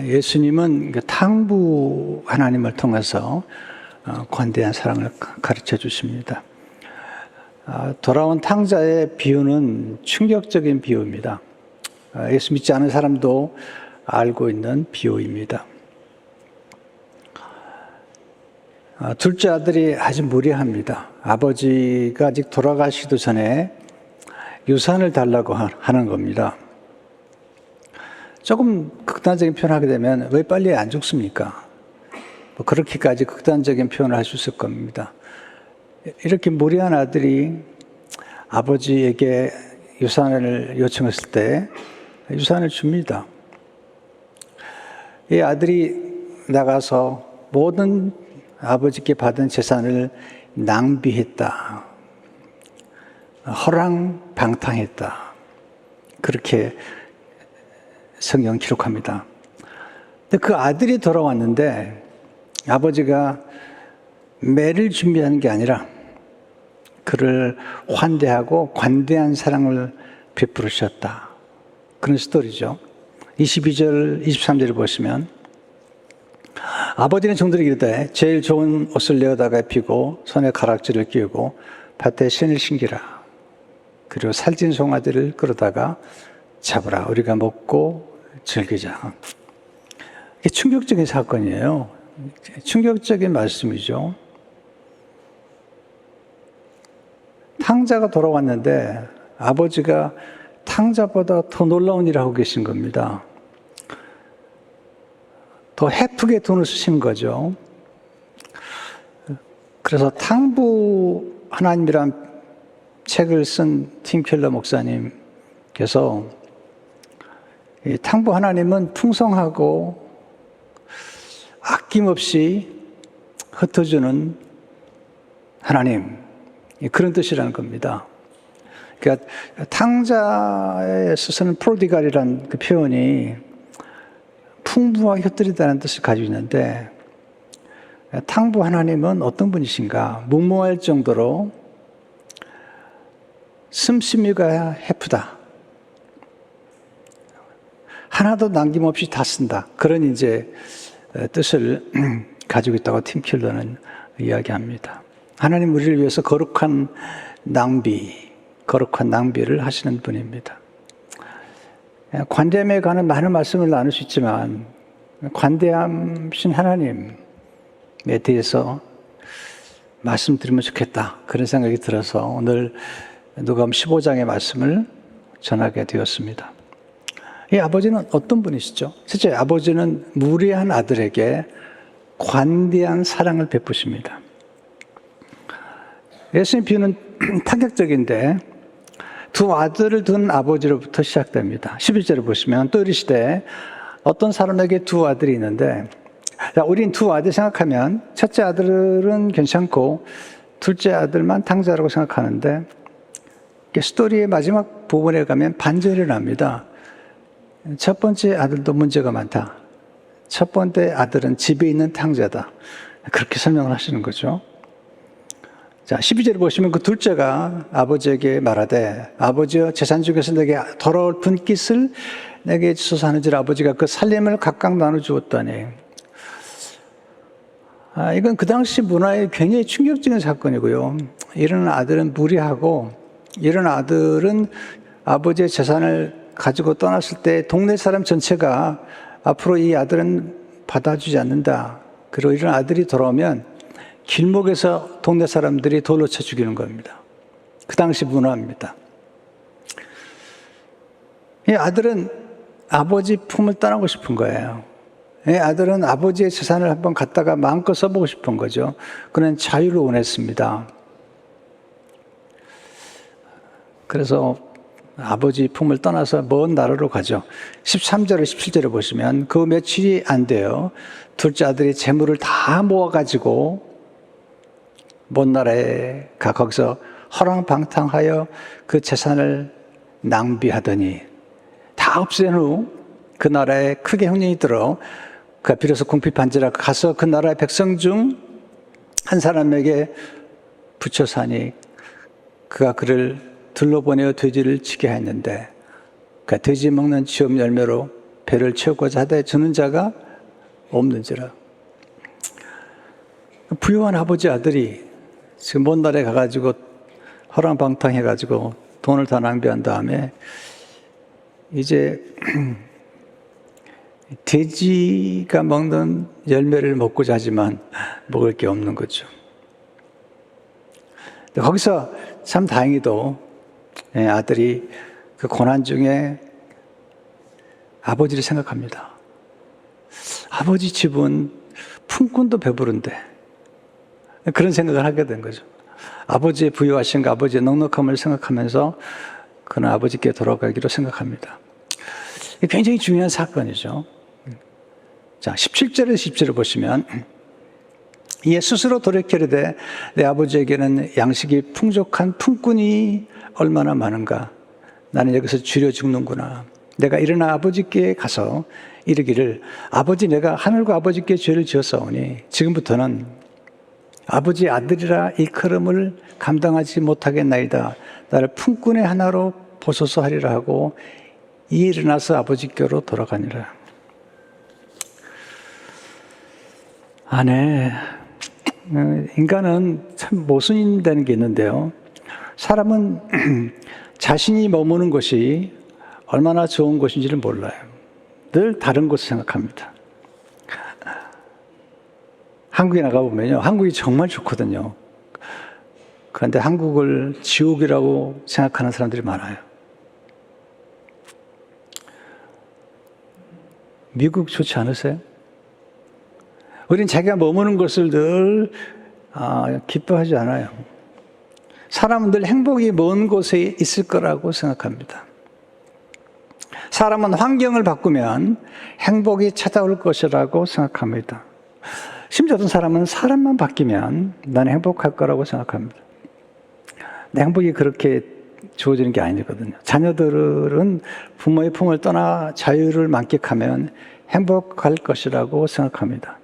예수님은 그 탕부 하나님을 통해서 관대한 사랑을 가르쳐 주십니다. 돌아온 탕자의 비유는 충격적인 비유입니다. 예수 믿지 않은 사람도 알고 있는 비유입니다. 둘째 아들이 아주 무례합니다. 아버지가 아직 돌아가시기도 전에 유산을 달라고 하는 겁니다. 조금 극단적인 표현을 하게 되면 왜 빨리 안 죽습니까? 그렇게까지 극단적인 표현을 할 수 있을 겁니다. 이렇게 무례한 아들이 아버지에게 유산을 요청했을 때 유산을 줍니다. 이 아들이 나가서 모든 아버지께 받은 재산을 낭비했다. 허랑방탕했다. 그렇게 성경 기록합니다. 근데 그 아들이 돌아왔는데 아버지가 매를 준비하는 게 아니라 그를 환대하고 관대한 사랑을 베풀으셨다. 그런 스토리죠. 22절, 23절을 보시면 아버지는 종들에게 이르되 제일 좋은 옷을 내어다가 입히고 손에 가락지를 끼우고 밭에 신을 신기라. 그리고 살찐 송아지를 끌어다가 잡으라. 우리가 먹고 즐기자. 이게 충격적인 사건이에요. 충격적인 말씀이죠. 탕자가 돌아왔는데 아버지가 탕자보다 더 놀라운 일을 하고 계신 겁니다. 더 헤프게 돈을 쓰신 거죠. 그래서 탕부 하나님이란 책을 쓴 팀 켈러 목사님께서 이 탕부 하나님은 풍성하고 아낌없이 흩어주는 하나님, 그런 뜻이라는 겁니다. 그러니까 탕자에서 쓰는 프로디갈이라는 그 표현이 풍부하게 흩뜨리다는 뜻을 가지고 있는데 탕부 하나님은 어떤 분이신가? 무모할 정도로 씀씀이가 헤프다. 하나도 남김없이 다 쓴다. 그런 이제 뜻을 가지고 있다고 팀 킬러는 이야기합니다. 하나님 우리를 위해서 거룩한 낭비를 하시는 분입니다. 관대함에 관한 많은 말씀을 나눌 수 있지만 관대하신 하나님에 대해서 말씀드리면 좋겠다. 그런 생각이 들어서 오늘 누가복음 15장의 말씀을 전하게 되었습니다. 이 아버지는 어떤 분이시죠? 실제 아버지는 무례한 아들에게 관대한 사랑을 베푸십니다. 예수님 비유는 파격적인데 두 아들을 둔 아버지로부터 시작됩니다. 11절을 보시면 또 이르시되 어떤 사람에게 두 아들이 있는데 우린 두 아들 생각하면 첫째 아들은 괜찮고 둘째 아들만 탕자라고 생각하는데 스토리의 마지막 부분에 가면 반전이 납니다. 첫 번째 아들도 문제가 많다. 첫 번째 아들은 집에 있는 탕자다. 그렇게 설명을 하시는 거죠. 자, 12절을 보시면 그 둘째가 아버지에게 말하되 아버지여 재산 중에서 내게 돌아올 분깃을 내게 주소서 하는지라. 아버지가 그 살림을 각각 나눠주었다니. 이건 그 당시 문화의 굉장히 충격적인 사건이고요. 이런 아들은 무례하고 이런 아들은 아버지의 재산을 가지고 떠났을 때 동네 사람 전체가 앞으로 이 아들은 받아주지 않는다. 그리고 이런 아들이 돌아오면 길목에서 동네 사람들이 돌로 쳐 죽이는 겁니다. 그 당시 문화입니다. 이 아들은 아버지 품을 떠나고 싶은 거예요. 이 아들은 아버지의 재산을 한번 갖다가 마음껏 써보고 싶은 거죠. 그는 자유를 원했습니다. 그래서 아버지 품을 떠나서 먼 나라로 가죠. 13절을 17절을 보시면 그 며칠이 안 돼요. 둘째 아들이 재물을 다 모아가지고 먼 나라에 가 거기서 허랑방탕하여 그 재산을 낭비하더니 다 없앤 후 그 나라에 크게 흉년이 들어 그가 비로소 궁핍한지라 가서 그 나라의 백성 중 한 사람에게 붙여 사니 그가 그를 들러보내어 돼지를 치게 했는데 그가 돼지 먹는 지업 열매로 배를 채우고자 하되 주는 자가 없는지라. 부유한 아버지 아들이 지금 먼 나라에 가가지고 허랑방탕해가지고 돈을 다 낭비한 다음에 이제 돼지가 먹는 열매를 먹고자 하지만 먹을 게 없는 거죠. 거기서 참 다행히도 아들이 그 고난 중에 아버지를 생각합니다. 아버지 집은 품꾼도 배부른데 그런 생각을 하게 된 거죠. 아버지의 부유하신가 아버지의 넉넉함을 생각하면서 그는 아버지께 돌아가기로 생각합니다. 굉장히 중요한 사건이죠. 자, 17절에서 10절을 보시면 이에 스스로 돌이키려되 내 아버지에게는 양식이 풍족한 품꾼이 얼마나 많은가. 나는 여기서 줄여 죽는구나. 내가 일어나 아버지께 가서 이르기를 아버지 내가 하늘과 아버지께 죄를 지었사오니 지금부터는 아버지 아들이라 일컬음을 감당하지 못하겠나이다. 나를 품꾼의 하나로 보소서 하리라 하고 이에 일어나서 아버지께로 돌아가니라. 네. 인간은 참 모순되는 게 있는데요. 사람은 자신이 머무는 곳이 얼마나 좋은 곳인지를 몰라요. 늘 다른 곳을 생각합니다. 한국에 나가보면요. 한국이 정말 좋거든요. 그런데 한국을 지옥이라고 생각하는 사람들이 많아요. 미국 좋지 않으세요? 우리는 자기가 머무는 것을 늘 기뻐하지 않아요. 사람은 늘 행복이 먼 곳에 있을 거라고 생각합니다. 사람은 환경을 바꾸면 행복이 찾아올 것이라고 생각합니다. 심지어 어떤 사람은 사람만 바뀌면 나는 행복할 거라고 생각합니다. 근데 행복이 그렇게 주어지는 게 아니거든요. 자녀들은 부모의 품을 떠나 자유를 만끽하면 행복할 것이라고 생각합니다.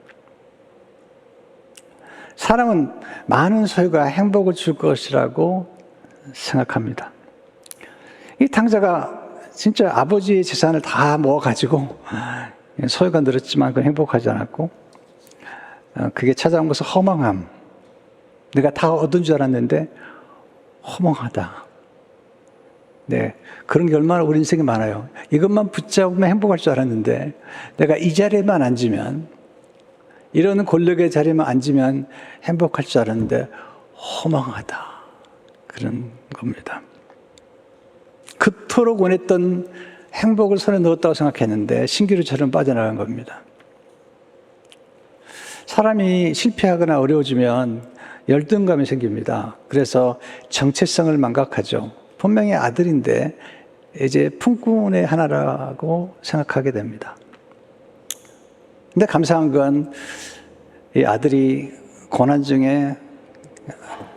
사람은 많은 소유가 행복을 줄 것이라고 생각합니다. 이 탕자가 진짜 아버지의 재산을 다 모아가지고 소유가 늘었지만 그건 행복하지 않았고 그게 찾아온 것은 허망함. 내가 다 얻은 줄 알았는데 허망하다. 네, 그런 게 얼마나 우리 인생에 많아요. 이것만 붙잡으면 행복할 줄 알았는데 내가 이 자리에만 앉으면 이런 권력의 자리에만 앉으면 행복할 줄 알았는데 허망하다. 그런 겁니다. 그토록 원했던 행복을 손에 넣었다고 생각했는데 신기루처럼 빠져나간 겁니다. 사람이 실패하거나 어려워지면 열등감이 생깁니다. 그래서 정체성을 망각하죠. 분명히 아들인데 이제 품꾼의 하나라고 생각하게 됩니다. 근데 감사한 건 이 아들이 고난 중에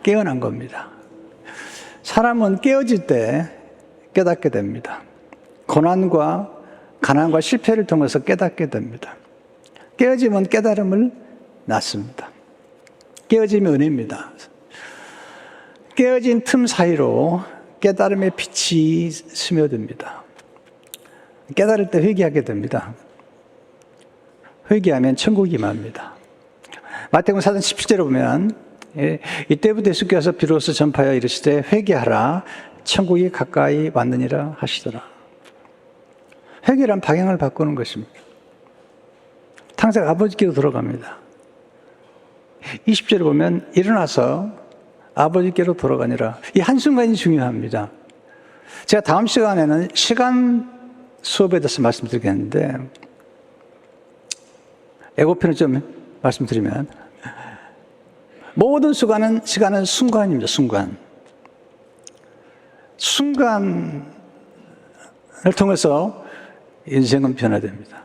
깨어난 겁니다. 사람은 깨어질 때 깨닫게 됩니다. 고난과 가난과 실패를 통해서 깨닫게 됩니다. 깨어지면 깨달음을 낳습니다. 깨어짐이 은혜입니다. 깨어진 틈 사이로 깨달음의 빛이 스며듭니다. 깨달을 때 회개하게 됩니다. 회개하면 천국이 임합니다. 마태복음 4장 17절에 보면 이때부터 예수께서 비로소 전파하여 이르시되 회개하라 천국이 가까이 왔느니라 하시더라. 회개란 방향을 바꾸는 것입니다. 탕자가 아버지께로 돌아갑니다. 20절에 보면 일어나서 아버지께로 돌아가니라. 이 한순간이 중요합니다. 제가 다음 시간에는 시간 수업에 대해서 말씀드리겠는데 예고편을 좀 말씀드리면 모든 시간은 순간입니다. 순간을 통해서 인생은 변화됩니다.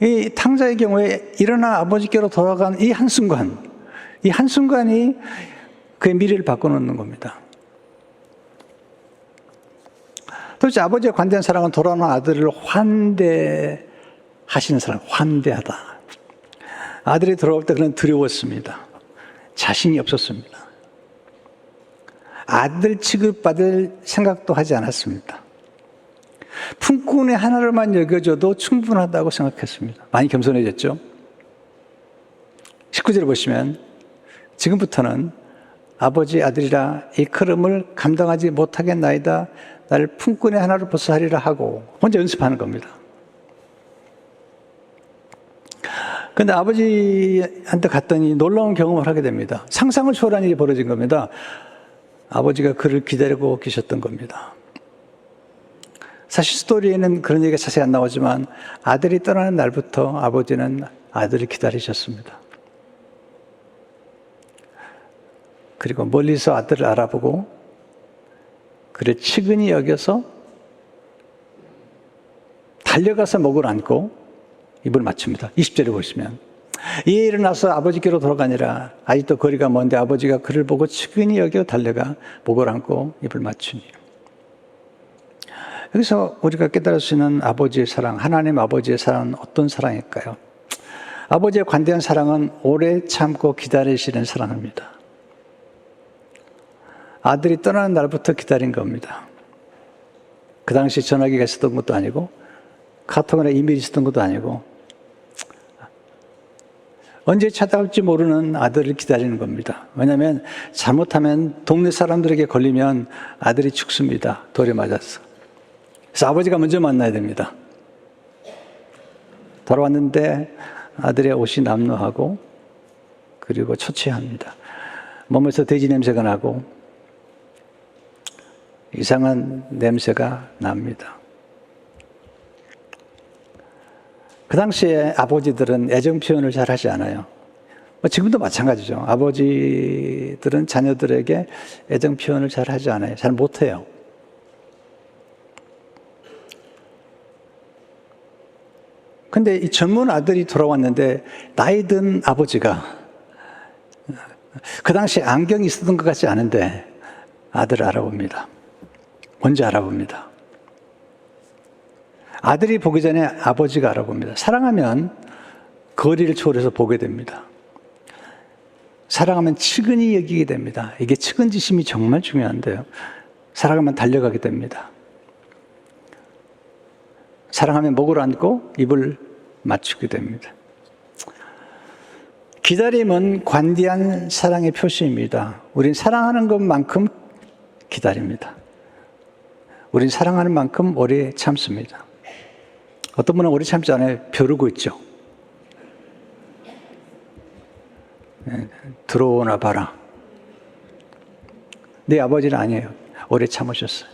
이 탕자의 경우에 일어나 아버지께로 돌아간 이 한순간이 그의 미래를 바꿔놓는 겁니다. 도대체 아버지의 관대한 사랑은 돌아오는 아들을 환대하시는 사람, 환대하다. 아들이 돌아올 때 그는 두려웠습니다. 자신이 없었습니다. 아들 취급받을 생각도 하지 않았습니다. 품꾼의 하나로만 여겨줘도 충분하다고 생각했습니다. 많이 겸손해졌죠. 19절을 보시면 지금부터는 아버지 아들이라 이 걸음을 감당하지 못하겠나이다. 나를 품꾼의 하나로 보살하리라 하고 혼자 연습하는 겁니다. 그런데 아버지한테 갔더니 놀라운 경험을 하게 됩니다. 상상을 초월한 일이 벌어진 겁니다. 아버지가 그를 기다리고 계셨던 겁니다. 사실 스토리에는 그런 얘기가 자세히 안 나오지만 아들이 떠나는 날부터 아버지는 아들을 기다리셨습니다. 그리고 멀리서 아들을 알아보고 그를 측은히 여겨서 달려가서 목을 안고 입을 맞춥니다. 20절에 보시면 이에 일어나서 아버지께로 돌아가니라. 아직도 거리가 먼데 아버지가 그를 보고 측은히 여겨 달려가 목을 안고 입을 맞추니. 여기서 우리가 깨달을 수 있는 아버지의 사랑, 하나님 아버지의 사랑은 어떤 사랑일까요? 아버지의 관대한 사랑은 오래 참고 기다리시는 사랑입니다. 아들이 떠나는 날부터 기다린 겁니다. 그 당시 전화기가 있었던 것도 아니고 카톡이나 이메일이 있었던 것도 아니고 언제 찾아올지 모르는 아들을 기다리는 겁니다. 왜냐하면 잘못하면 동네 사람들에게 걸리면 아들이 죽습니다. 돌에 맞아서. 그래서 아버지가 먼저 만나야 됩니다. 돌아왔는데 아들의 옷이 남루하고 그리고 초췌합니다. 몸에서 돼지 냄새가 나고 이상한 냄새가 납니다. 그 당시에 아버지들은 애정 표현을 잘 하지 않아요. 지금도 마찬가지죠. 아버지들은 자녀들에게 애정 표현을 잘 하지 않아요. 잘 못해요. 근데 이 젊은 아들이 돌아왔는데 나이 든 아버지가 그 당시에 안경이 있었던 것 같지 않은데 아들을 알아봅니다. 먼저 알아봅니다. 아들이 보기 전에 아버지가 알아봅니다. 사랑하면 거리를 초월해서 보게 됩니다. 사랑하면 측은히 여기게 됩니다. 이게 측은지심이 정말 중요한데요. 사랑하면 달려가게 됩니다. 사랑하면 목을 안고 입을 맞추게 됩니다. 기다림은 관대한 사랑의 표시입니다. 우린 사랑하는 것만큼 기다립니다. 우린 사랑하는 만큼 오래 참습니다. 어떤 분은 오래 참지 않아요. 벼르고 있죠. 들어오나 봐라. 내 아버지는 아니에요. 오래 참으셨어요.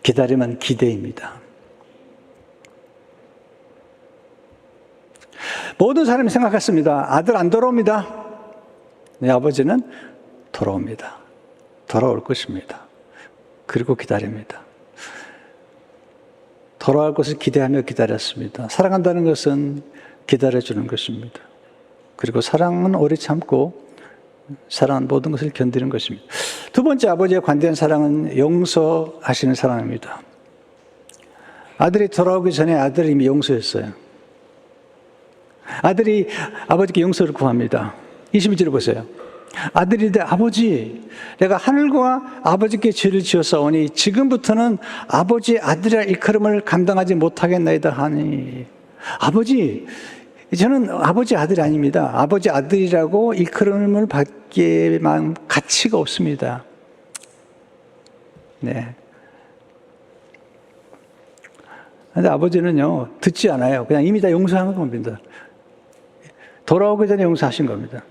기다림은 기대입니다. 모든 사람이 생각했습니다. 아들 안 돌아옵니다. 내 아버지는 돌아옵니다. 돌아올 것입니다. 그리고 기다립니다. 돌아올 것을 기대하며 기다렸습니다. 사랑한다는 것은 기다려주는 것입니다. 그리고 사랑은 오래 참고 사랑은 모든 것을 견디는 것입니다. 두 번째 아버지의 관대한 사랑은 용서하시는 사랑입니다. 아들이 돌아오기 전에 아들이 이미 용서했어요. 아들이 아버지께 용서를 구합니다. 21절을 보세요. 아들이 이르되 아버지 내가 하늘과 아버지께 죄를 지었사오니 지금부터는 아버지의 아들이라 일컬음을 감당하지 못하겠나이다 하니. 아버지 저는 아버지 아들이 아닙니다. 아버지 아들이라고 일컬음을 받기에만 가치가 없습니다. 네. 근데 아버지는요 듣지 않아요. 그냥 이미 다 용서한 겁니다. 돌아오기 전에 용서하신 겁니다.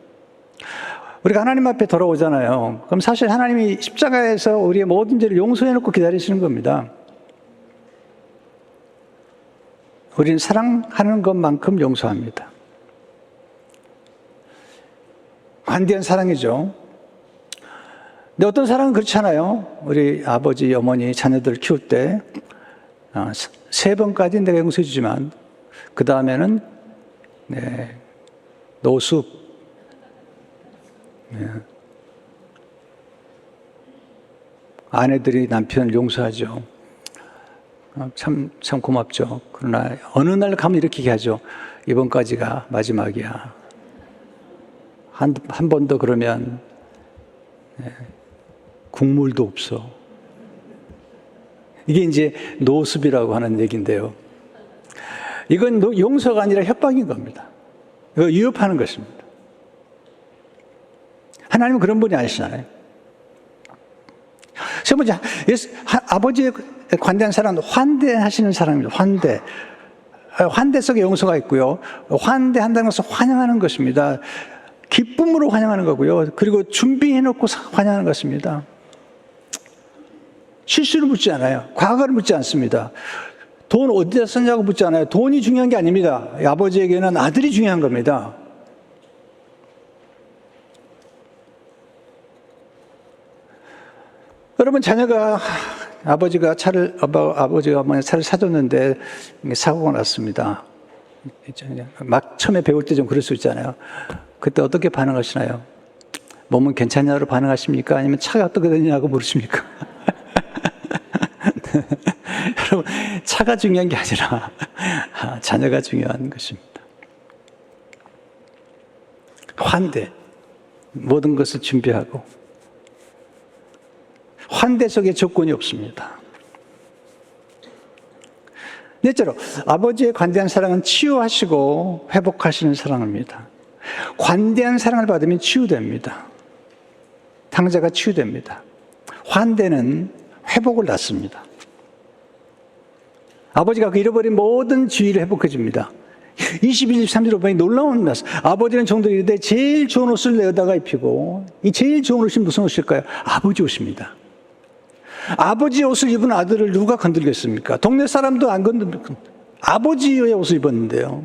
우리가 하나님 앞에 돌아오잖아요. 그럼 사실 하나님이 십자가에서 우리의 모든 죄를 용서해놓고 기다리시는 겁니다. 우리는 사랑하는 것만큼 용서합니다. 관대한 사랑이죠. 근데 어떤 사랑은 그렇잖아요. 우리 아버지, 어머니, 자녀들 키울 때 3번까지 내가 용서해 주지만 그 다음에는 노숙, 아내들이 남편을 용서하죠. 참 고맙죠. 그러나 어느 날 가면 이렇게 얘기하죠. 이번까지가 마지막이야. 한 번 더 그러면 국물도 없어. 이게 이제 노습이라고 하는 얘기인데요. 이건 용서가 아니라 협박인 겁니다. 이거 위협하는 것입니다. 하나님은 그런 분이 아니시잖아요. 세 번째, 아버지의 관대한 사랑은 환대하시는 사랑입니다. 환대 속에 용서가 있고요. 환대한다는 것은 환영하는 것입니다. 기쁨으로 환영하는 거고요. 그리고 준비해놓고 환영하는 것입니다. 실수를 묻지 않아요. 과거를 묻지 않습니다. 돈 어디다 썼냐고 묻지 않아요. 돈이 중요한 게 아닙니다. 아버지에게는 아들이 중요한 겁니다. 여러분, 자녀가 아버지가 어머니 차를 사줬는데 사고가 났습니다. 막 처음에 배울 때 좀 그럴 수 있잖아요. 그때 어떻게 반응하시나요? 몸은 괜찮냐로 반응하십니까? 아니면 차가 어떻게 되냐고 물으십니까? 여러분, 차가 중요한 게 아니라 자녀가 중요한 것입니다. 환대, 모든 것을 준비하고 환대 속에 조건이 없습니다. 넷째로, 아버지의 관대한 사랑은 치유하시고 회복하시는 사랑입니다. 관대한 사랑을 받으면 치유됩니다. 당자가 치유됩니다. 환대는 회복을 낳습니다. 아버지가 그 잃어버린 모든 지위를 회복해 줍니다. 21, 23절 보니 놀라운 말씀. 아버지는 종들이 이르되 제일 좋은 옷을 내어다가 입히고, 이 제일 좋은 옷이 무슨 옷일까요? 아버지 옷입니다. 아버지의 옷을 입은 아들을 누가 건들겠습니까? 동네 사람도 안 건드립니다. 아버지의 옷을 입었는데요.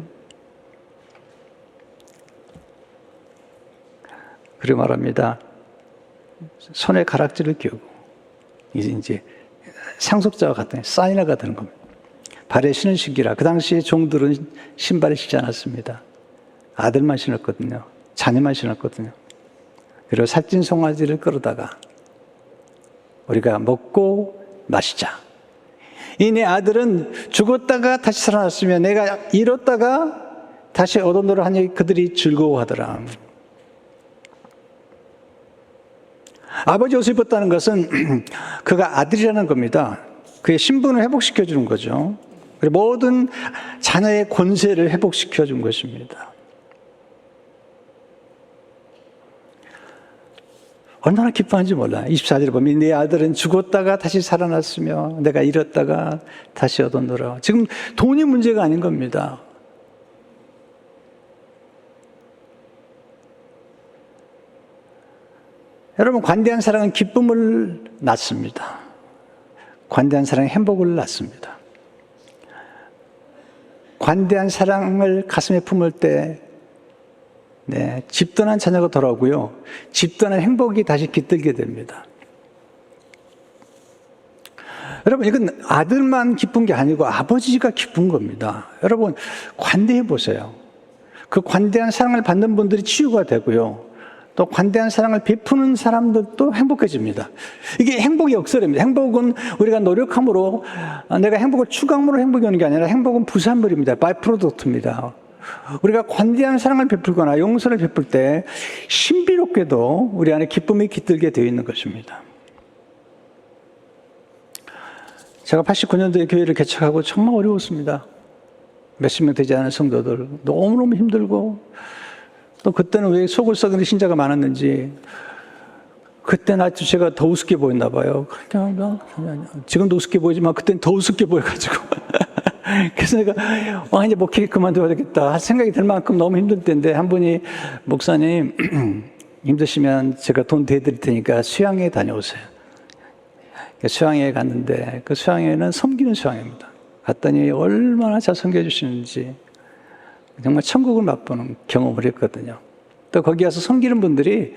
그리고 말합니다. 손에 가락지를 끼우고, 이제 상속자와 같은 사인화가 되는 겁니다. 발에 신을 신기라. 그 당시에 종들은 신발을 신지 않았습니다. 아들만 신었거든요. 자녀만 신었거든요. 그리고 살찐 송아지를 끌어다가 우리가 먹고 마시자. 이 내 아들은 죽었다가 다시 살아났으며 내가 잃었다가 다시 얻어노라 하니 그들이 즐거워하더라. 아버지 옷을 입었다는 것은 그가 아들이라는 겁니다. 그의 신분을 회복시켜 주는 거죠. 그리고 모든 자녀의 권세를 회복시켜 준 것입니다. 얼마나 기뻐하는지 몰라요. 24절에 보면 내 아들은 죽었다가 다시 살아났으며 내가 잃었다가 다시 얻었노라. 지금 돈이 문제가 아닌 겁니다. 여러분, 관대한 사랑은 기쁨을 낳습니다. 관대한 사랑은 행복을 낳습니다. 관대한 사랑을 가슴에 품을 때 집 떠난 자녀가 돌아오고요. 집 떠난 행복이 다시 깃들게 됩니다. 여러분, 이건 아들만 기쁜 게 아니고 아버지가 기쁜 겁니다. 여러분, 관대해 보세요. 그 관대한 사랑을 받는 분들이 치유가 되고요. 또 관대한 사랑을 베푸는 사람들도 행복해집니다. 이게 행복의 역설입니다. 행복은 우리가 노력함으로, 내가 행복을 추구함으로 행복이 오는 게 아니라 행복은 부산물입니다. 바이 프로덕트입니다. 우리가 관대한 사랑을 베풀거나 용서를 베풀 때 신비롭게도 우리 안에 기쁨이 깃들게 되어 있는 것입니다. 제가 89년도에 교회를 개척하고 정말 어려웠습니다. 몇십 명 되지 않은 성도들 너무너무 힘들고, 또 그때는 왜 속을 썩은 신자가 많았는지, 그때는 아주 제가 더 우습게 보였나 봐요. 지금도 우습게 보이지만 그때는 더 우습게 보여가지고 그래서 내가 이제 목회 그만둬야 되겠다 생각이 들 만큼 너무 힘들 때인데, 한 분이 목사님 힘드시면 제가 돈 대드릴 테니까 수양회 다녀오세요. 수양회에 갔는데 그 수양회는 섬기는 수양회입니다. 갔더니 얼마나 잘 섬겨주시는지 정말 천국을 맛보는 경험을 했거든요. 또 거기 와서 섬기는 분들이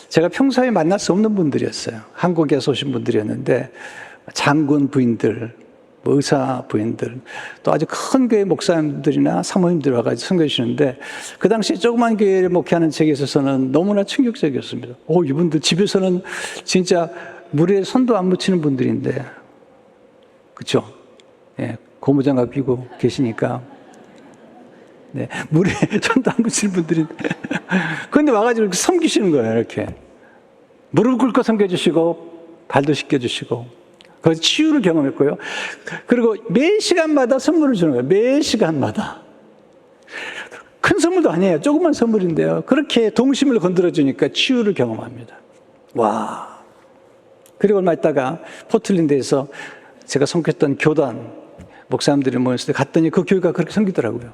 제가 평소에 만날 수 없는 분들이었어요. 한국에서 오신 분들이었는데 장군 부인들, 의사 부인들, 또 아주 큰 교회 목사님들이나 사모님들 와가지고 섬겨주시는데, 그 당시 조그만 교회를 목회하는 책에 있어서는 너무나 충격적이었습니다. 이분들 집에서는 진짜 물에 손도 안 묻히는 분들인데, 그렇죠? 예, 고무장갑 끼고 계시니까. 네, 물에 손도 안 묻히는 분들인데. 그런데 와가지고 이렇게 섬기시는 거예요, 이렇게. 무릎 꿇고 섬겨주시고, 발도 씻겨주시고, 거기서 치유를 경험했고요. 그리고 매 시간마다 선물을 주는 거예요. 매 시간마다. 큰 선물도 아니에요. 조그만 선물인데요. 그렇게 동심을 건드려주니까 치유를 경험합니다. 와. 그리고 얼마 있다가 포틀랜드에서 제가 섬겼던 교단 목사님들이 모였을 때 갔더니 그 교회가 그렇게 섬기더라고요.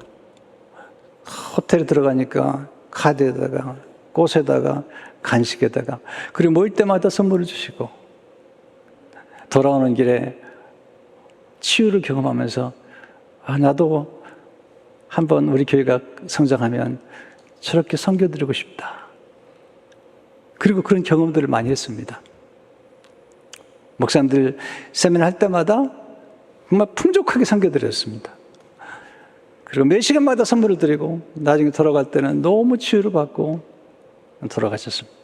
호텔에 들어가니까 카드에다가 꽃에다가 간식에다가 그리고 모일 때마다 선물을 주시고 돌아오는 길에 치유를 경험하면서 나도 한번 우리 교회가 성장하면 저렇게 섬겨드리고 싶다. 그리고 그런 경험들을 많이 했습니다. 목사님들 세미나 할 때마다 정말 풍족하게 섬겨드렸습니다. 그리고 매 시간마다 선물을 드리고 나중에 돌아갈 때는 너무 치유를 받고 돌아가셨습니다.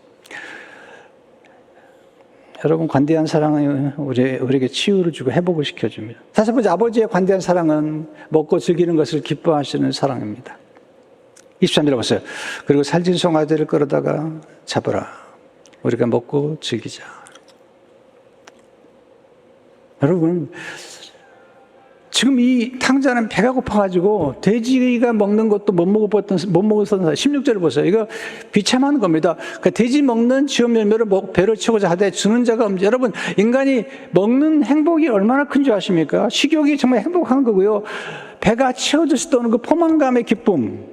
여러분, 관대한 사랑은 우리에게 치유를 주고 회복을 시켜줍니다. 다섯 번째, 아버지의 관대한 사랑은 먹고 즐기는 것을 기뻐하시는 사랑입니다. 23절 보세요. 그리고 살찐 송아지를 끌어다가 잡으라. 우리가 먹고 즐기자. 여러분, 지금 이 탕자는 배가 고파가지고 돼지가 먹는 것도 못 먹었던 16절을 보세요. 이거 비참한 겁니다. 그러니까 돼지 먹는 지원 열매를 배를 채우고자 하되 주는 자가 없는. 여러분, 인간이 먹는 행복이 얼마나 큰 줄 아십니까? 식욕이 정말 행복한 거고요. 배가 채워졌을 때 오는 그 포만감의 기쁨.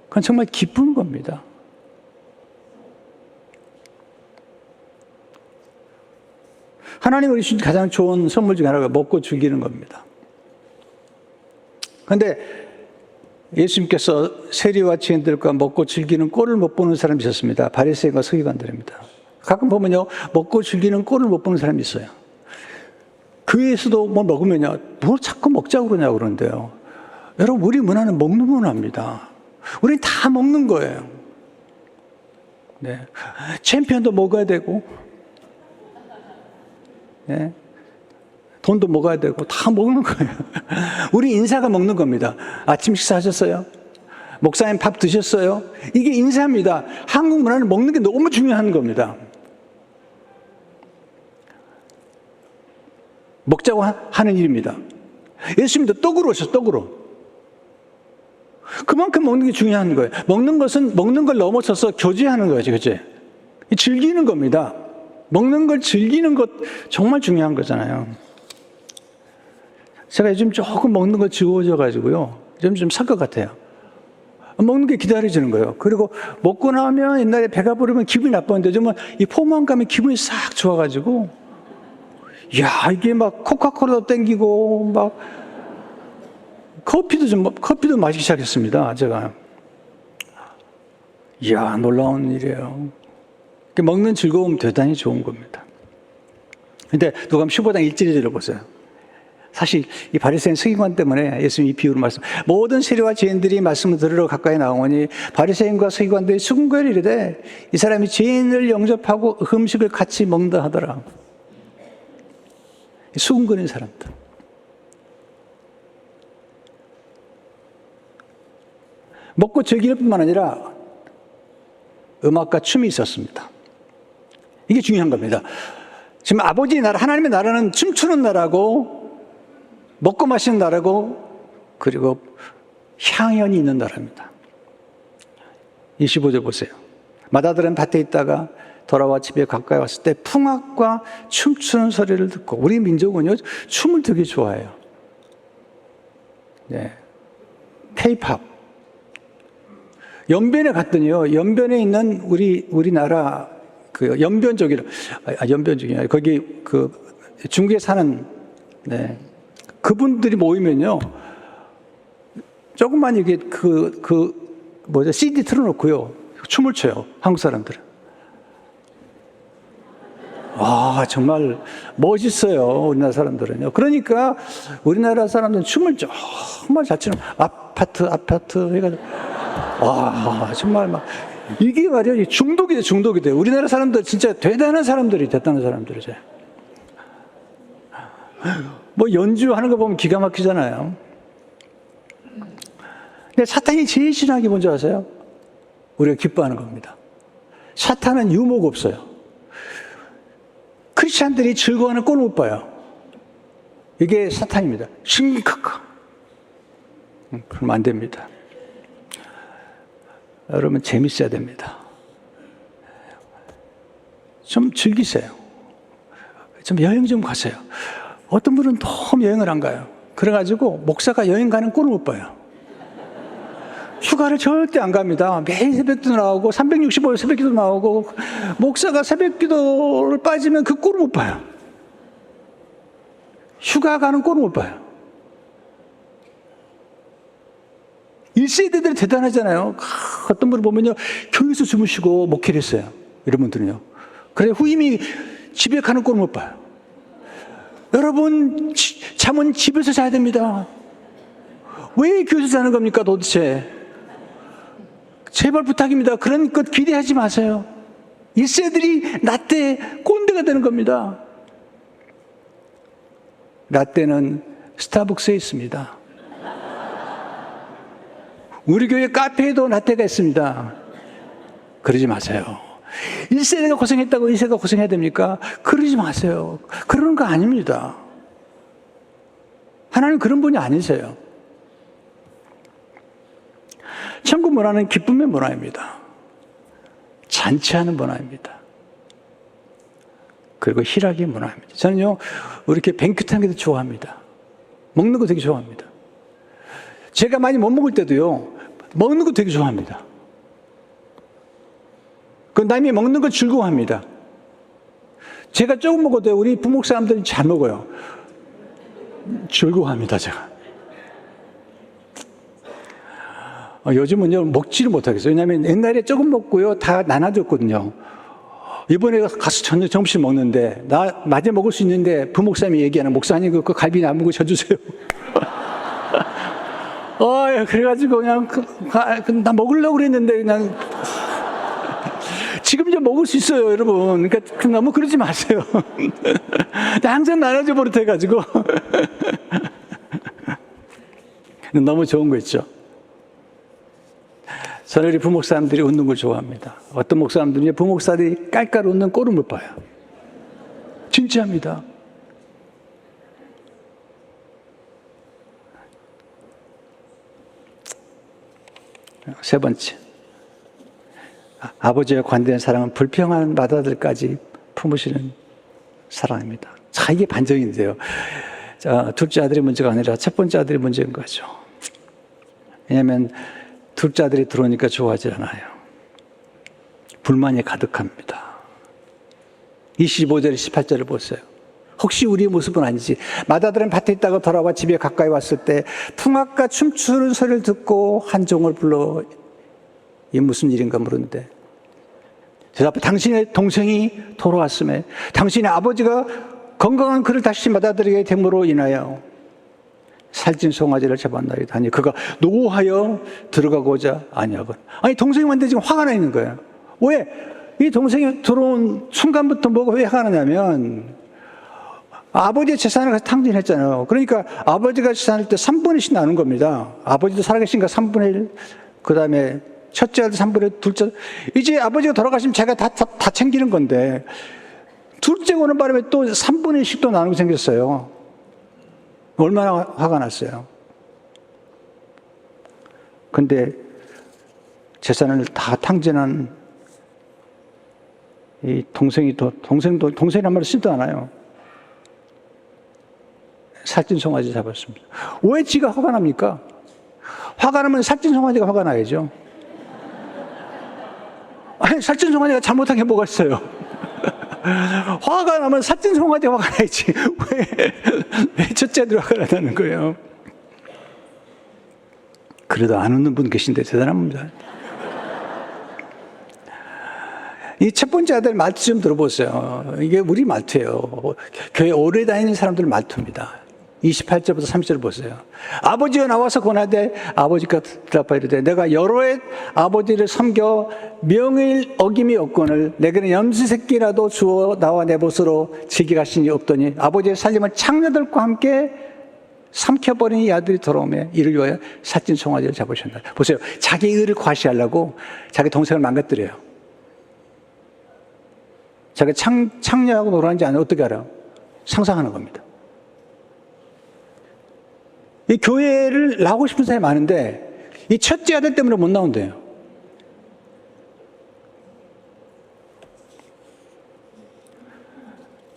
그건 정말 기쁜 겁니다. 하나님이 주신 가장 좋은 선물 중에 하나가 먹고 즐기는 겁니다. 그런데 예수님께서 세리와 지인들과 먹고 즐기는 꼴을 못 보는 사람이 있었습니다. 바리새인과 서기관들입니다. 가끔 보면요, 먹고 즐기는 꼴을 못 보는 사람이 있어요. 교회에서도 뭐 먹으면요, 뭘 자꾸 먹자고 그러냐고 그러는데요. 여러분, 우리 문화는 먹는 문화입니다. 우리 다 먹는 거예요. 네. 챔피언도 먹어야 되고, 네. 돈도 먹어야 되고 다 먹는 거예요. 우리 인사가 먹는 겁니다. 아침 식사하셨어요? 목사님 밥 드셨어요? 이게 인사입니다. 한국 문화는 먹는 게 너무 중요한 겁니다. 먹자고 하는 일입니다. 예수님도 떡으로 오셨어요. 떡으로. 그만큼 먹는 게 중요한 거예요. 먹는 것은 먹는 걸 넘어서서 교제하는 거죠. 그치? 즐기는 겁니다. 먹는 걸 즐기는 것 정말 중요한 거잖아요. 제가 요즘 조금 먹는 거 즐거워져가지고요. 좀 살 것 같아요. 먹는 게 기다려지는 거예요. 그리고 먹고 나면 옛날에 배가 부르면 기분이 나빴는데 정말 이 포만감에 기분이 싹 좋아가지고 야, 이게 막 코카콜라도 땡기고 막 커피도 마시기 시작했습니다. 제가. 이야, 놀라운 일이에요. 먹는 즐거움 대단히 좋은 겁니다. 근데 누가복음 15장 1절을 보세요. 사실 이 바리새인 서기관 때문에 예수님이 이 비유로 말씀. 모든 세리와 죄인들이 말씀을 들으러 가까이 나오니 바리새인과 서기관들이 수군거리를 이르되 이 사람이 죄인을 영접하고 음식을 같이 먹는다 하더라. 수군거리는 사람들. 먹고 즐기는 뿐만 아니라 음악과 춤이 있었습니다. 이게 중요한 겁니다. 지금 아버지의 나라, 하나님의 나라는 춤추는 나라고, 먹고 마시는 나라고, 그리고 향연이 있는 나라입니다. 25절 보세요. 마다들은 밭에 있다가 돌아와 집에 가까이 왔을 때 풍악과 춤추는 소리를 듣고, 우리 민족은요, 춤을 되게 좋아해요. 네. K-팝. 연변에 갔더니요, 연변에 있는 우리나라 그 연변족이라, 연변족이 아니라 거기 그 중국에 사는, 네. 그분들이 모이면요, 조금만 이게 CD 틀어놓고요, 춤을 춰요, 한국 사람들은. 와, 정말 멋있어요, 우리나라 사람들은요. 그러니까 우리나라 사람들은 춤을 정말 잘 추는, 아파트 해가지고. 와, 정말 막, 이게 말이야, 중독이 돼. 우리나라 사람들 진짜 대단한 사람들이죠. 뭐 연주하는 거 보면 기가 막히잖아요. 근데 사탄이 제일 싫어하는 게 뭔지 아세요? 우리가 기뻐하는 겁니다. 사탄은 유머가 없어요. 크리스찬들이 즐거워하는 꼴을 못 봐요. 이게 사탄입니다. 심각하. 그러면 안 됩니다. 여러분, 재밌어야 됩니다. 좀 즐기세요. 좀 여행 좀 가세요. 어떤 분은 너무 여행을 안 가요. 그래가지고 목사가 여행 가는 꼴을 못 봐요. 휴가를 절대 안 갑니다. 매일 새벽기도 나오고 365일 새벽기도 나오고 목사가 새벽기도를 빠지면 그 꼴을 못 봐요. 휴가 가는 꼴을 못 봐요. 1세대들이 대단하잖아요. 어떤 분을 보면요, 교회에서 주무시고 목회를 했어요. 이런 분들은요. 그래 후임이 집에 가는 꼴을 못 봐요. 여러분, 잠은 집에서 자야 됩니다. 왜 교회에서 자는 겁니까 도대체? 제발 부탁입니다. 그런 것 기대하지 마세요. 1세들이 라떼 꼰대가 되는 겁니다. 라떼는 스타벅스에 있습니다. 우리 교회 카페에도 라떼가 있습니다. 그러지 마세요. 1세대가 고생했다고 2세대가 고생해야 됩니까? 그러지 마세요. 그러는 거 아닙니다. 하나님 그런 분이 아니세요. 천국 문화는 기쁨의 문화입니다. 잔치하는 문화입니다. 그리고 희락의 문화입니다. 저는요, 이렇게 뱅큐 하는 게 좋아합니다. 먹는 거 되게 좋아합니다. 제가 많이 못 먹을 때도요, 먹는 거 되게 좋아합니다. 그 남이 먹는 걸 즐거워합니다. 제가 조금 먹어도 우리 부목 사람들은 잘 먹어요. 즐거워합니다, 제가. 요즘은요, 먹지를 못하겠어요. 왜냐하면 옛날에 조금 먹고요, 다 나눠줬거든요. 이번에 가서 점심 먹는데, 나 마저 먹을 수 있는데, 부목사님이 얘기하는, 목사님, 그 갈비 남은 거 져주세요. 그래가지고 그냥, 나 먹으려고 그랬는데, 그냥. 지금 이제 먹을 수 있어요, 여러분. 그러니까 너무 그러지 마세요. 항상 나눠줘 버릇해가지고. 너무 좋은 거 있죠. 저는 우리 부목사님들이 웃는 걸 좋아합니다. 어떤 목사님들은 부목사들이 깔깔 웃는 꼴을 못 봐요. 진짜입니다. 세 번째. 아버지와 관대한 사랑은 불평하는 마다들까지 품으시는 사랑입니다. 자, 이게 반전인데요. 자, 둘째 아들이 문제가 아니라 첫 번째 아들이 문제인 거죠. 왜냐하면 둘째 아들이 들어오니까 좋아하지 않아요. 불만이 가득합니다. 25절, 18절을 보세요. 혹시 우리의 모습은 아니지. 맏아들은 밭에 있다가 돌아와 집에 가까이 왔을 때 풍악과 춤추는 소리를 듣고 한 종을 불러 이게 무슨 일인가 물었는데 대답해 당신의 동생이 돌아왔음에 당신의 아버지가 건강한 그를 다시 맏아들에게 됨으로 인하여 살찐 송아지를 잡았나이다 하니 그가 노하여 들어가고자 아니하건 아니 동생이 왔는데 지금 화가 나 있는 거예요. 왜? 이 동생이 들어온 순간부터 뭐가 왜 화가 나냐면 아버지의 재산을 같이 탕진했잖아요. 그러니까 아버지가 재산을 때 3분의 1씩 나눈 겁니다. 아버지도 살아계신가 3분의 1, 그 다음에 첫째 아들 3분의 1, 둘째 이제 아버지가 돌아가시면 제가 다 챙기는 건데 둘째 오는 바람에 또 3분의 1씩 또 나누게 생겼어요. 얼마나 화가 났어요. 근데 재산을 다 탕진한 이 동생이란 말을 쓰지도 않아요. 살찐 송아지 잡았습니다. 왜 지가 화가 납니까? 화가 나면 살찐 송아지가 화가 나야죠. 아니, 살찐 송아지가 잘못한 게 뭐가 있어요? 화가 나면 살찐 송아지가 화가 나야지. 왜 첫째 아들이 화가 나는 거예요? 그래도 안 웃는 분 계신데 대단합니다. 이 첫 번째 아들 말투 좀 들어보세요. 이게 우리 말투예요. 교회 오래 다니는 사람들 말투입니다. 28절부터 30절 보세요. 아버지가 나와서 권하되 아버지가 대답하여 이르되 내가 여러 해 아버지를 섬겨 명일 어김이 없거늘 내게는 염소새끼라도 주어 나와 내 벗으로 지게 가시니 없더니 아버지의 살림을 창녀들과 함께 삼켜버린 이 아들이 돌아오며 이를 위하여 살찐 송아지를 잡으셨다. 보세요. 자기 의를 과시하려고 자기 동생을 망가뜨려요. 자기가 창녀하고 놀았는지 어떻게 알아요? 상상하는 겁니다. 이 교회를 나오고 싶은 사람이 많은데 이 첫째 아들 때문에 못 나온대요.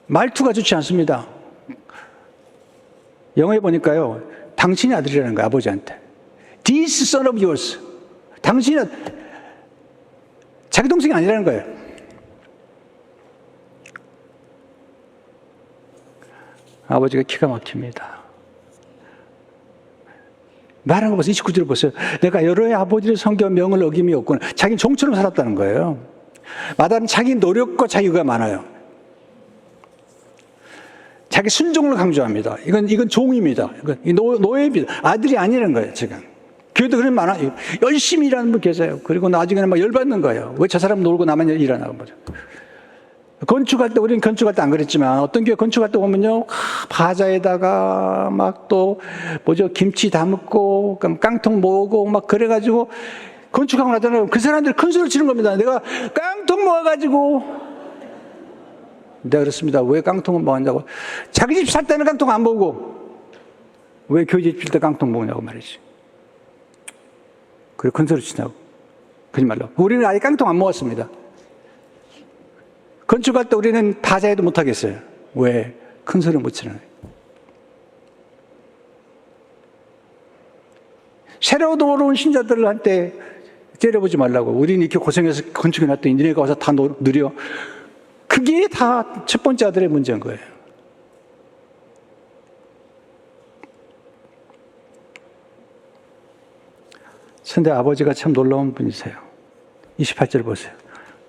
말투가 좋지 않습니다. 영어에 보니까요, 당신이 아들이라는 거예요, 아버지한테. This son of yours. 당신은 자기 동생이 아니라는 거예요. 아버지가 기가 막힙니다. 말하는 거 보세요. 29절 보세요. 내가 여러의 아버지를 섬겨 명을 어김이 없구나. 자기는 종처럼 살았다는 거예요. 마다는 자기 노력과 자유가 많아요. 자기 순종을 강조합니다. 이건 종입니다. 이건 노예입니다. 아들이 아니라는 거예요, 지금. 교회도 그런 많아요. 열심히 일하는 분 계세요. 그리고 나중에는 막 열받는 거예요. 왜 저 사람 놀고 나만 일하나 보죠. 건축할 때, 우리는 건축할 때 안 그랬지만, 어떤 교회 건축할 때 보면요, 바자에다가 막 또, 김치 담고, 깡통 모으고, 막 그래가지고, 건축하고 나잖아요. 그 사람들이 큰 소리를 치는 겁니다. 내가 깡통 모아가지고, 내가 그렇습니다. 왜 깡통을 모았냐고. 자기 집 살 때는 깡통 안 모으고, 왜 교회 집 질 때 깡통 모으냐고 말이지. 그래, 큰 소리 치냐고. 거짓말로. 우리는 아예 깡통 안 모았습니다. 건축할 때 우리는 바자에도 못하겠어요. 왜? 큰 소리 못 치는 거예요. 새로 들어온 신자들한테 째려보지 말라고. 우리는 이렇게 고생해서 건축해놨더니 니네가 와서 다 누려. 그게 다 첫 번째 아들의 문제인 거예요. 그런데 아버지가 참 놀라운 분이세요. 28절 보세요.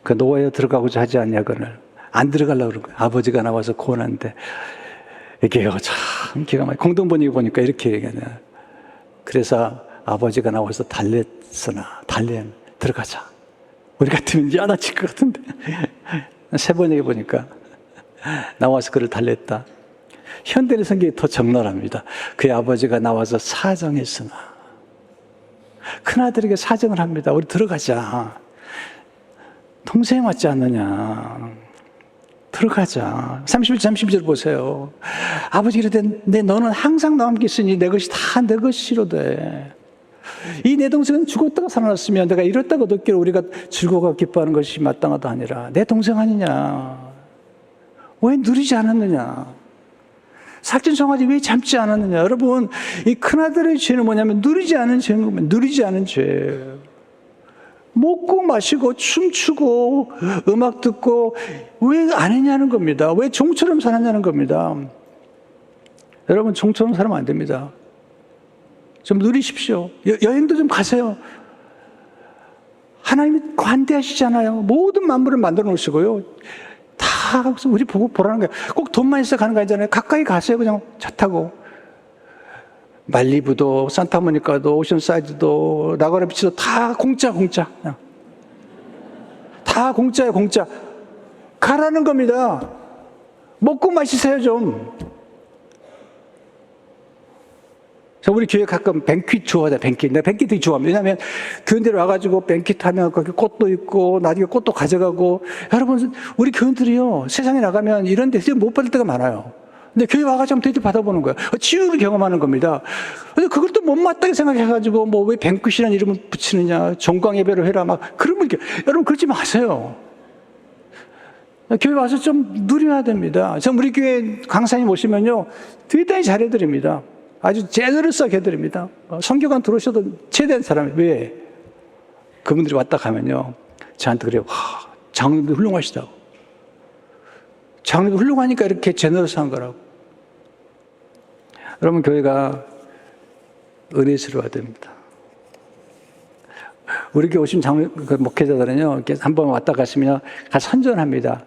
그 노예에 들어가고자 하지 않냐거늘 안 들어가려고 그런 거예요. 아버지가 나와서 고난데 이게요 참 기가 막히게 공동번역 보니까 이렇게 얘기하네요. 그래서 아버지가 나와서 달랬으나 들어가자. 우리 같으면 야단칠 것 같은데 세 번역에 보니까 나와서 그를 달랬다. 현대의 성경이 더 적나라합니다. 그의 아버지가 나와서 사정했으나 큰아들에게 사정을 합니다. 우리 들어가자. 동생 왔지 않느냐. 들어가자. 31절, 32절 보세요. 아버지 이르되 너는 항상 나와 함께 있으니 내 것이 다 내 것이로되 이 내 동생은 죽었다가 살아났으면 내가 이렇다고 듣기로 우리가 즐거워 기뻐하는 것이 마땅하다 하니라. 내 동생 아니냐. 왜 누리지 않았느냐. 삭진성하지 왜 참지 않았느냐. 여러분 이 큰아들의 죄는 뭐냐면 누리지 않은 죄인 겁니다. 누리지 않은 죄. 먹고 마시고 춤추고 음악 듣고 왜 안 했냐는 겁니다. 왜 종처럼 살았냐는 겁니다. 여러분 종처럼 살면 안 됩니다. 좀 누리십시오. 여행도 좀 가세요. 하나님이 관대하시잖아요. 모든 만물을 만들어 놓으시고요. 다 우리 보고 보라는 거예요. 꼭 돈만 있어 가는 거 아니잖아요. 가까이 가세요. 그냥 차 타고. 말리부도 산타모니카도 오션사이드도 나가라비치도 다 공짜. 다 공짜예요. 공짜. 가라는 겁니다. 먹고 마시세요 좀. 우리 교회 가끔 뱅퀴 투어다. 뱅퀴. 내가 뱅퀴 되게 좋아합니다. 왜냐하면 교인들이 와가지고 뱅퀴 타면 거기 꽃도 있고 나중에 꽃도 가져가고. 여러분 우리 교인들이요 세상에 나가면 이런 데 못 받을 때가 많아요. 근데 교회 와가지고 대접 받아보는 거예요. 치유를 경험하는 겁니다. 근데 그걸 또 못마땅하게 생각해가지고 뭐 왜 뱅퀴이라는 이름을 붙이느냐. 종광예배를 해라. 막 그러면 여러분 그러지 마세요. 교회 와서 좀 누려야 됩니다. 전 우리 교회 강사님 오시면요 대단히 잘해드립니다. 아주 제너러스하게 해드립니다. 성교관 들어오셔도 최대한 사람이 왜? 그분들이 왔다 가면요 저한테 그래요. 장로님도 훌륭하시다고. 장로님도 훌륭하니까 이렇게 제너러스한 거라고. 여러분 교회가 은혜스러워야 됩니다. 우리 교회 오신 목회자들은요 이렇게 한번 왔다 가시면 가서 선전합니다.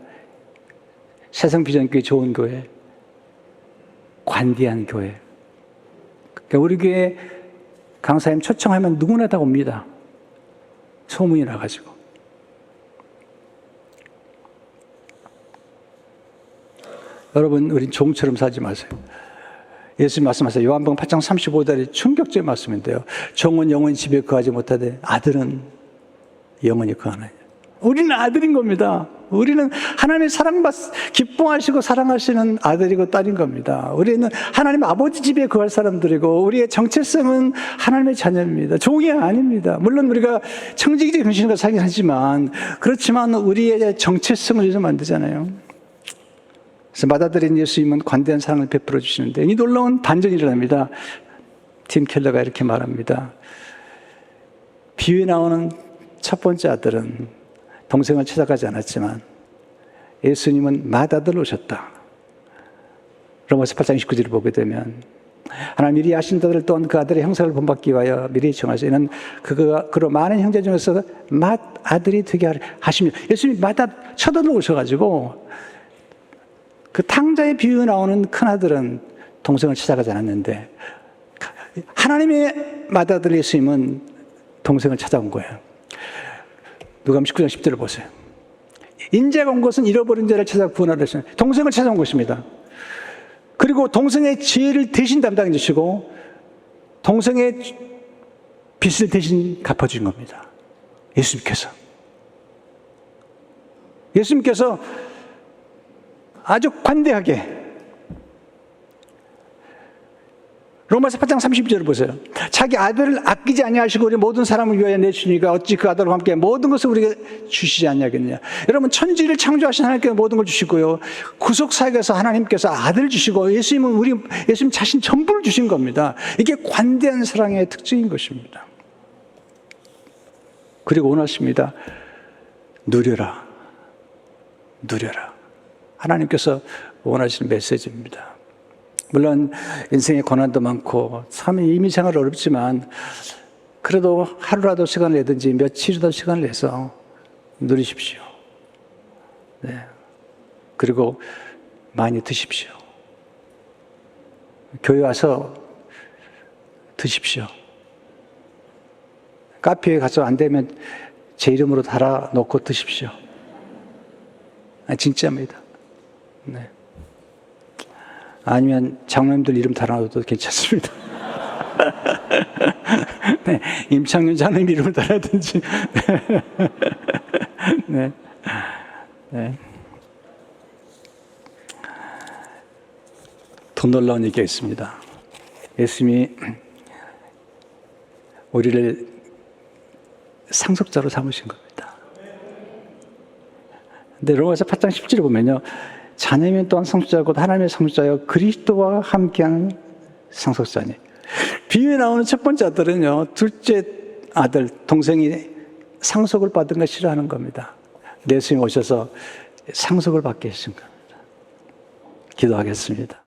새성비전교회 좋은 교회, 관대한 교회. 우리 교회 강사님 초청하면 누구나 다 옵니다. 소문이 나가지고. 여러분, 우린 종처럼 살지 마세요. 예수님 말씀하세요. 요한복음 8장 35절이 충격적인 말씀인데요. 종은 영원히 집에 거하지 못하되 아들은 영원히 거하느니라. 우리는 아들인 겁니다. 우리는 하나님의 기뻐하시고 사랑하시는 아들이고 딸인 겁니다. 우리는 하나님 아버지 집에 거할 사람들이고 우리의 정체성은 하나님의 자녀입니다. 종이 아닙니다. 물론 우리가 청지기적 정신과 살긴 하지만 그렇지만 우리의 정체성을 잊으면 안 되잖아요. 그래서 맏아들인 예수님은 관대한 사랑을 베풀어 주시는데 이 놀라운 반전이 일어납니다. 팀 켈러가 이렇게 말합니다. 비유에 나오는 첫 번째 아들은 동생을 찾아가지 않았지만 예수님은 맏아들로 오셨다. 로마서 8장 29절을 보게 되면 하나님 미리 아신 자들 또한 그 아들의 형상을 본받기 위하여 미리 정하셔 이는 그로 많은 형제 중에서 맏아들이 되게 하십니다. 예수님이 첫 아들로 오셔가지고 그 탕자의 비유에 나오는 큰아들은 동생을 찾아가지 않았는데 하나님의 맏아들 예수님은 동생을 찾아온 거예요. 누가복음 19장 10절을 보세요. 인자가 온 것은 잃어버린 자를 찾아 구원하려 하시는 동생을 찾아온 것입니다. 그리고 동생의 죄를 대신 담당해 주시고 동생의 빚을 대신 갚아주신 겁니다. 예수님께서 아주 관대하게 로마서 8장 30절을 보세요. 자기 아들을 아끼지 아니하시고 우리 모든 사람을 위하여 내주시니까 어찌 그 아들과 함께 모든 것을 우리에게 주시지 아니하겠느냐. 여러분 천지를 창조하신 하나님께서 모든 걸 주시고요. 구속사역에서 하나님께서 아들 주시고 예수님 자신 전부를 주신 겁니다. 이게 관대한 사랑의 특징인 것입니다. 그리고 원하십니다. 누려라. 하나님께서 원하시는 메시지입니다. 물론 인생의 고난도 많고 참 이민 생활 어렵지만 그래도 하루라도 시간을 내든지 며칠이라도 시간을 내서 누리십시오. 네. 그리고 많이 드십시오. 교회 와서 드십시오. 카페에 가서 안 되면 제 이름으로 달아놓고 드십시오. 진짜입니다. 네. 아니면 장로님들 이름 달아놔도 괜찮습니다. 네, 임창윤 장로님 이름을 달아든지. 네. 네. 더 놀라운 얘기가 있습니다. 예수님이 우리를 상속자로 삼으신 겁니다. 근데 로마서 8장 10절에 보면요. 자녀면 또한 상속자고 하나님의 상속자여 그리스도와 함께하는 상속자니. 비유에 나오는 첫 번째 아들은요. 둘째 아들, 동생이 상속을 받은 걸 싫어하는 겁니다. 예수님이 오셔서 상속을 받게 하신 겁니다. 기도하겠습니다.